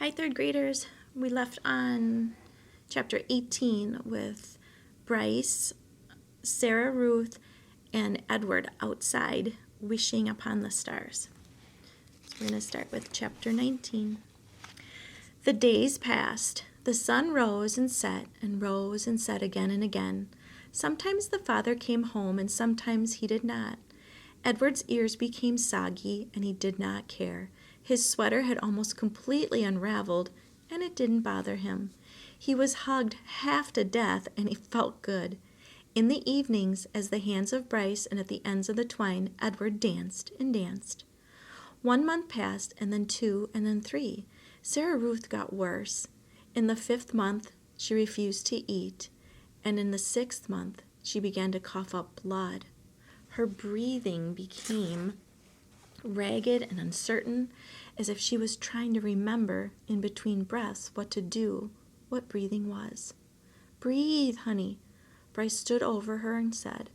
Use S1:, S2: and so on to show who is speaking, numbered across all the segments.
S1: Hi, third graders. We left on chapter 18 with Bryce, Sarah Ruth, and Edward outside wishing upon the stars. So we're going to start with chapter 19. The days passed. The sun rose and set again and again. Sometimes the father came home and sometimes he did not. Edward's ears became soggy and he did not care. His sweater had almost completely unraveled and it didn't bother him. He was hugged half to death and he felt good. In the evenings, as the hands of Bryce and at the ends of the twine, Edward danced and danced. 1 month passed, and then 2, and then 3. Sarah Ruth got worse. In the 5th month, she refused to eat, and in the 6th month, she began to cough up blood. Her breathing became ragged and uncertain, as if she was trying to remember in between breaths what to do, what breathing was. "Breathe, honey." Bryce stood over her and said.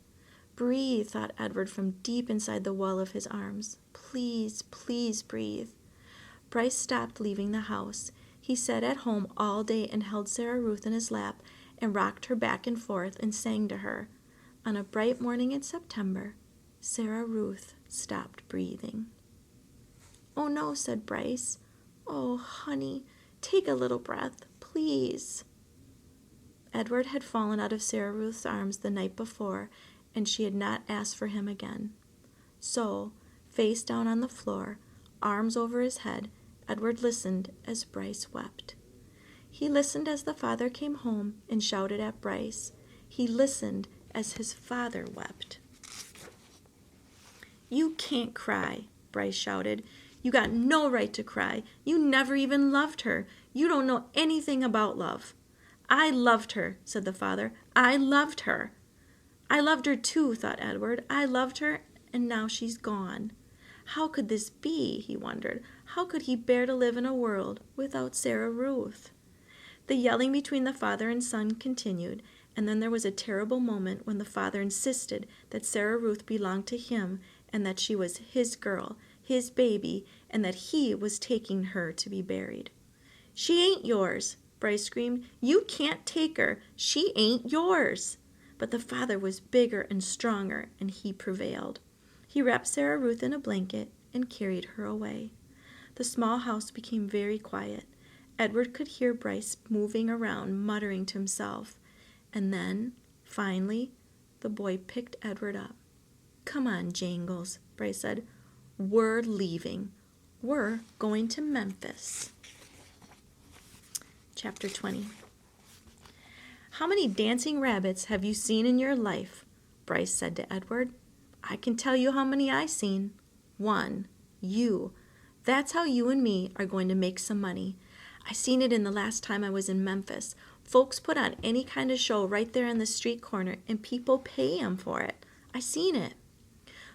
S1: "Breathe," thought Edward from deep inside the well of his arms. "Please, please breathe." Bryce stopped leaving the house. He sat at home all day and held Sarah Ruth in his lap and rocked her back and forth and sang to her. On a bright morning in September, Sarah Ruth stopped breathing. "Oh no," said Bryce. "Oh, honey, take a little breath, please." Edward had fallen out of Sarah Ruth's arms the night before, and she had not asked for him again. So, face down on the floor, arms over his head, Edward listened as Bryce wept. He listened as the father came home and shouted at Bryce. He listened as his father wept. "You can't cry," Bryce shouted. "You got no right to cry. You never even loved her. You don't know anything about love." "I loved her," said the father. "I loved her." "I loved her too," thought Edward. "I loved her, and now she's gone." How could this be, he wondered. How could he bear to live in a world without Sarah Ruth? The yelling between the father and son continued, and then there was a terrible moment when the father insisted that Sarah Ruth belonged to him and that she was his girl, his baby, and that he was taking her to be buried. "She ain't yours," Bryce screamed. "You can't take her. She ain't yours." But the father was bigger and stronger, and he prevailed. He wrapped Sarah Ruth in a blanket and carried her away. The small house became very quiet. Edward could hear Bryce moving around, muttering to himself. And then, finally, the boy picked Edward up. "Come on, Jangles," Bryce said. "We're leaving. We're going to Memphis." Chapter 20. "How many dancing rabbits have you seen in your life?" Bryce said to Edward. "I can tell you how many I seen. 1. You. That's how you and me are going to make some money. I seen it in the last time I was in Memphis. Folks put on any kind of show right there on the street corner, and people pay 'em for it. I seen it."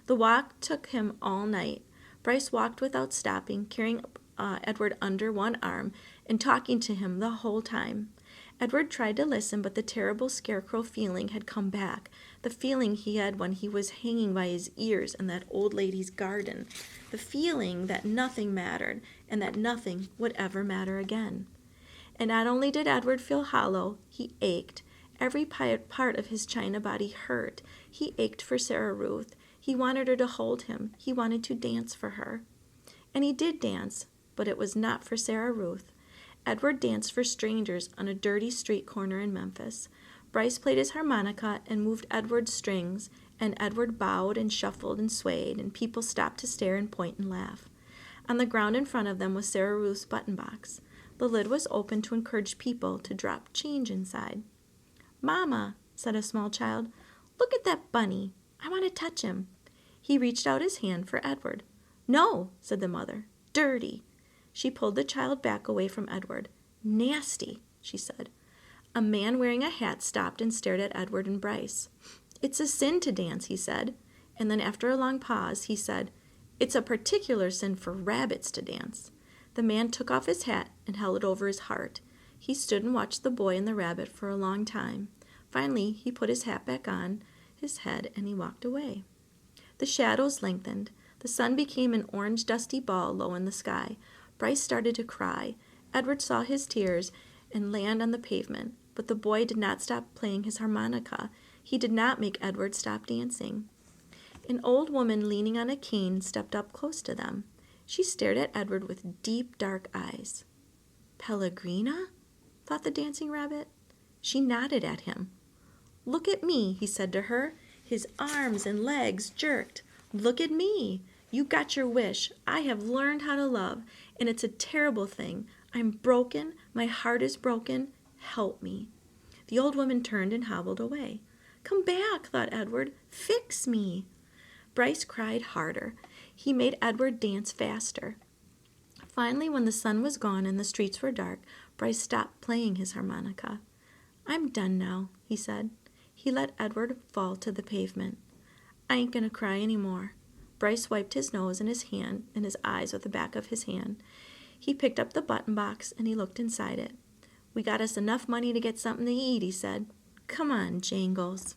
S1: The walk took him all night. Bryce walked without stopping, carrying Edward under one arm and talking to him the whole time. Edward tried to listen, but the terrible scarecrow feeling had come back, the feeling he had when he was hanging by his ears in that old lady's garden, the feeling that nothing mattered and that nothing would ever matter again. And not only did Edward feel hollow, he ached. Every part of his china body hurt. He ached for Sarah Ruth. He wanted her to hold him. He wanted to dance for her. And he did dance, but it was not for Sarah Ruth. Edward danced for strangers on a dirty street corner in Memphis. Bryce played his harmonica and moved Edward's strings, and Edward bowed and shuffled and swayed, and people stopped to stare and point and laugh. On the ground in front of them was Sarah Ruth's button box. The lid was open to encourage people to drop change inside. "Mama," said a small child, "look at that bunny. I want to touch him." He reached out his hand for Edward. "No," said the mother. "Dirty." She pulled the child back away from Edward. "Nasty," she said. A man wearing a hat stopped and stared at Edward and Bryce. "It's a sin to dance," he said. And then after a long pause, he said, "It's a particular sin for rabbits to dance." The man took off his hat and held it over his heart. He stood and watched the boy and the rabbit for a long time. Finally, he put his hat back on his head and he walked away. The shadows lengthened. The sun became an orange dusty ball low in the sky. Bryce started to cry. Edward saw his tears and land on the pavement, but the boy did not stop playing his harmonica. He did not make Edward stop dancing. An old woman leaning on a cane stepped up close to them. She stared at Edward with deep, dark eyes. Pellegrina? Thought the dancing rabbit. She nodded at him. Look at me, he said to her. His arms and legs jerked. Look at me. You got your wish. I have learned how to love, and it's a terrible thing. I'm broken. My heart is broken. Help me. The old woman turned and hobbled away. Come back, thought Edward. Fix me. Bryce cried harder. He made Edward dance faster. Finally, when the sun was gone and the streets were dark, Bryce stopped playing his harmonica. I'm done now, he said. He let Edward fall to the pavement. I ain't gonna cry any more. Bryce wiped his nose and his hand and his eyes with the back of his hand. He picked up the button box and he looked inside it. We got us enough money to get something to eat, he said. Come on, Jangles.